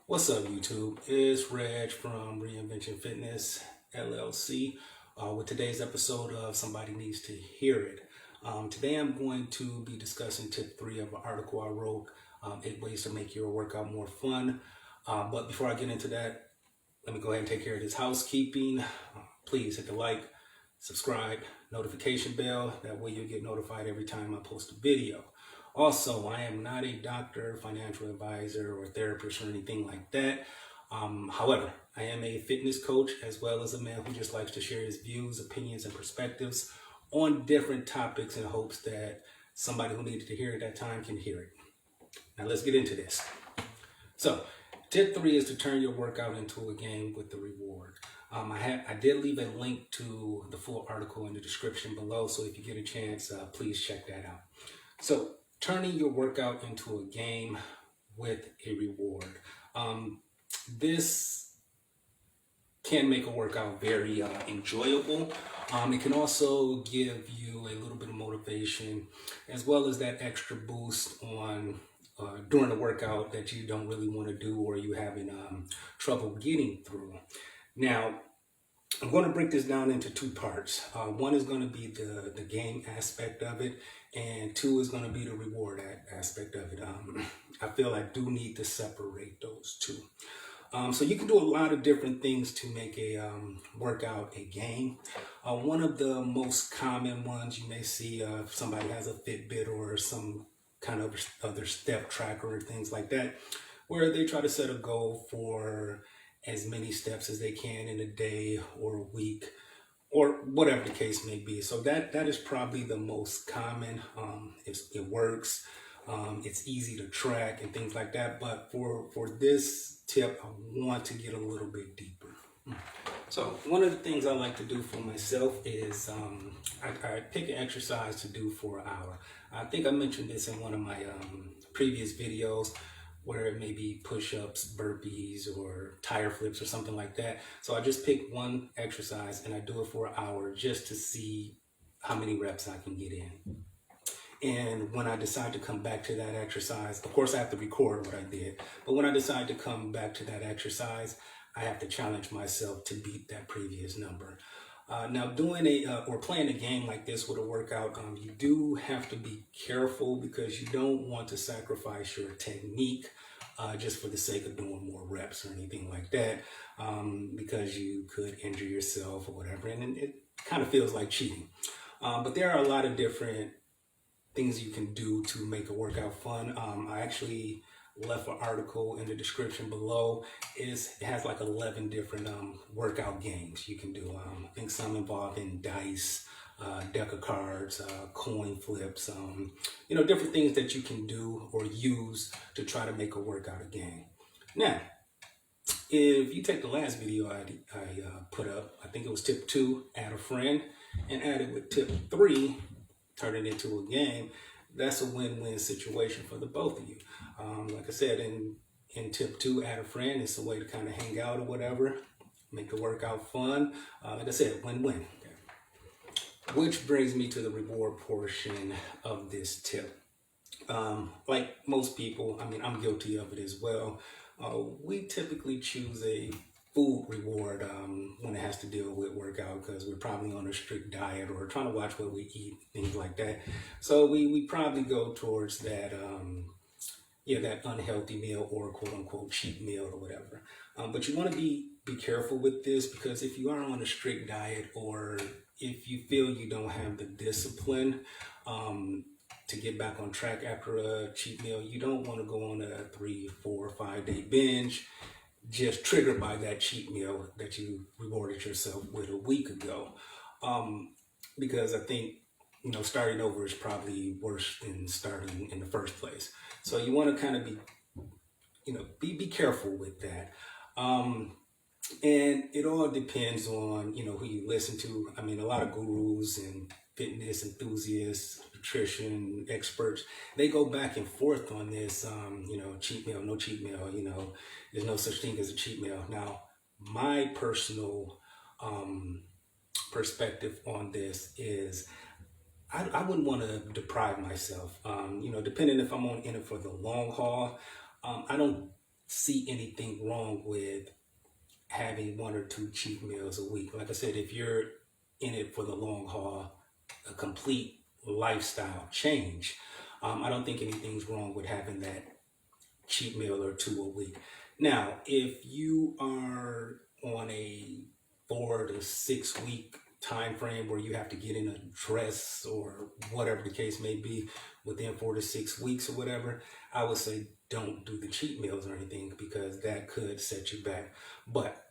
What's up, YouTube? It's Reg from Reinvention Fitness LLC with today's episode of Somebody Needs to Hear It. Today I'm going to be discussing tip 3 of an article I wrote, 8 ways to make your workout more fun. But before I get into that, let me go ahead and take care of this housekeeping. Please hit the like, subscribe, notification bell. That way you'll get notified every time I post a video. Also, I am not a doctor, financial advisor, or therapist or anything like that. However, I am a fitness coach as well as a man who just likes to share his views, opinions, and perspectives on different topics in hopes that somebody who needed to hear it at that time can hear it. Now let's get into this. So, tip 3 is to turn your workout into a game with the reward. I did leave a link to the full article in the description below, so if you get a chance, please check that out. So, turning your workout into a game with a reward. This can make a workout very enjoyable. It can also give you a little bit of motivation as well as that extra boost on during the workout that you don't really want to do or you're having trouble getting through. Now, I'm going to break this down into 2 parts. One is going to be the game aspect of it, and 2 is going to be the reward aspect of it. I feel I do need to separate those 2. So you can do a lot of different things to make a workout a game. One of the most common ones you may see if somebody has a Fitbit or some kind of other step tracker or things like that, where they try to set a goal for as many steps as they can in a day or a week or whatever the case may be. So that is probably the most common. It works. It's easy to track and things like that. But for this tip, I want to get a little bit deeper. So one of the things I like to do for myself is I pick an exercise to do for an hour. I think I mentioned this in one of my previous videos, where it may be push-ups, burpees, or tire flips or something like that. So I just pick one exercise and I do it for an hour just to see how many reps I can get in. And when I decide to come back to that exercise, of course I have to record what I did, but when I decide to come back to that exercise, I have to challenge myself to beat that previous number. Now, doing or playing a game like this with a workout, you do have to be careful because you don't want to sacrifice your technique just for the sake of doing more reps or anything like that, because you could injure yourself or whatever, and it kind of feels like cheating. But there are a lot of different things you can do to make a workout fun. I actually left an article in the description below. It has like 11 different workout games you can do. I think some involving dice, deck of cards, coin flips, different things that you can do or use to try to make a workout a game. Now, if you take the last video I put up, I think it was tip 2, add a friend, and add it with tip 3, turn it into a game. That's a win-win situation for the both of you. Like I said, in tip 2, add a friend. It's a way to kind of hang out or whatever, make the workout fun. Like I said, win-win. Okay. Which brings me to the reward portion of this tip. Like most people, I mean, I'm guilty of it as well. We typically choose a food reward when it has to deal with workout because we're probably on a strict diet or trying to watch what we eat, things like that. So we probably go towards that that unhealthy meal or quote unquote cheat meal or whatever. But you want to be careful with this because if you are on a strict diet or if you feel you don't have the discipline to get back on track after a cheat meal, you don't want to go on a 3, 4, 5 day binge just triggered by that cheat meal that you rewarded yourself with a week ago. Because I think, starting over is probably worse than starting in the first place. So you want to kind of be careful with that. And it all depends on, who you listen to. I mean, a lot of gurus and fitness enthusiasts, nutrition experts, they go back and forth on this, cheat meal, no cheat meal, there's no such thing as a cheat meal. Now, my personal perspective on this is I wouldn't want to deprive myself, depending if I'm in it for the long haul. I don't see anything wrong with having 1 or 2 cheat meals a week. Like I said, if you're in it for the long haul, a complete lifestyle change, I don't think anything's wrong with having that cheat meal or 2 a week. Now, if you are on a 4 to 6 week time frame where you have to get in a dress or whatever the case may be within 4 to 6 weeks or whatever, I would say don't do the cheat meals or anything, because that could set you back. But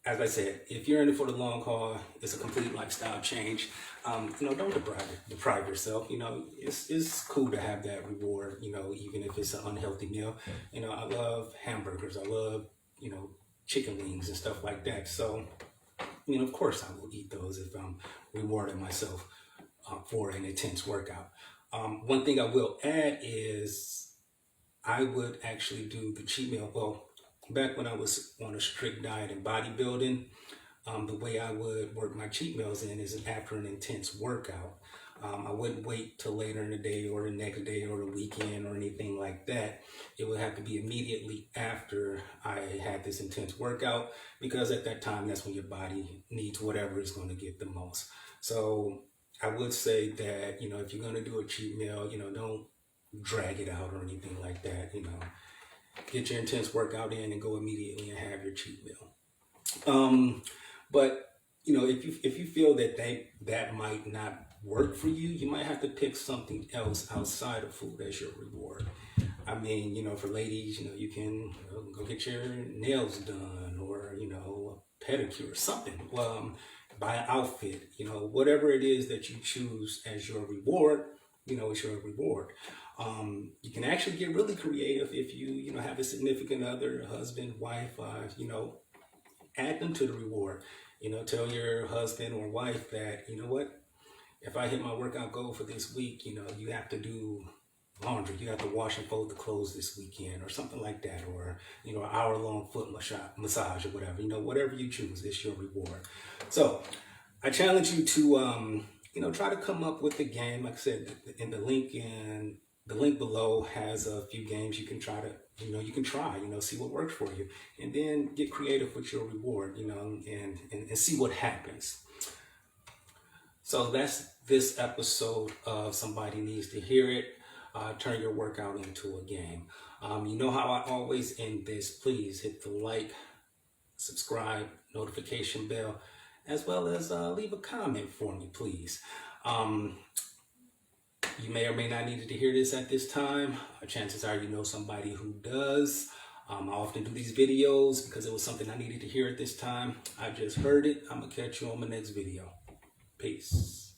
as I said, if you're in it for the long haul, it's a complete lifestyle change. Don't deprive yourself. It's cool to have that reward. Even if it's an unhealthy meal. I love hamburgers. I love chicken wings and stuff like that. So, of course, I will eat those if I'm rewarding myself for an intense workout. One thing I will add is I would actually do the cheat meal. Well, back when I was on a strict diet and bodybuilding, the way I would work my cheat meals in is after an intense workout. I wouldn't wait till later in the day or the next day or the weekend or anything like that. It would have to be immediately after I had this intense workout, because at that time, that's when your body needs whatever is going to get the most. So I would say that, if you're going to do a cheat meal, don't drag it out or anything like that. Get your intense workout in and go immediately and have your cheat meal. But if you feel that might not work for you, you might have to pick something else outside of food as your reward. I mean, for ladies, you can go get your nails done, or a pedicure or something. Buy an outfit. Whatever it is that you choose as your reward, it's your reward. You can actually get really creative if you have a significant other, husband, wife, add them to the reward. Tell your husband or wife that, what, if I hit my workout goal for this week, you have to do laundry. You have to wash and fold the clothes this weekend or something like that. Or, an hour-long foot massage or whatever. Whatever you choose, it's your reward. So I challenge you to, try to come up with a game. Like I said, in the link below has a few games you can try to, see what works for you, and then get creative with your reward, and see what happens. So that's this episode of Somebody Needs to Hear It. Turn your workout into a game. You know how I always end this. Please hit the like, subscribe, notification bell, as well as leave a comment for me, please. You may or may not need to hear this at this time. Chances are you know somebody who does. I often do these videos because it was something I needed to hear at this time. I just heard it. I'm going to catch you on my next video. Peace.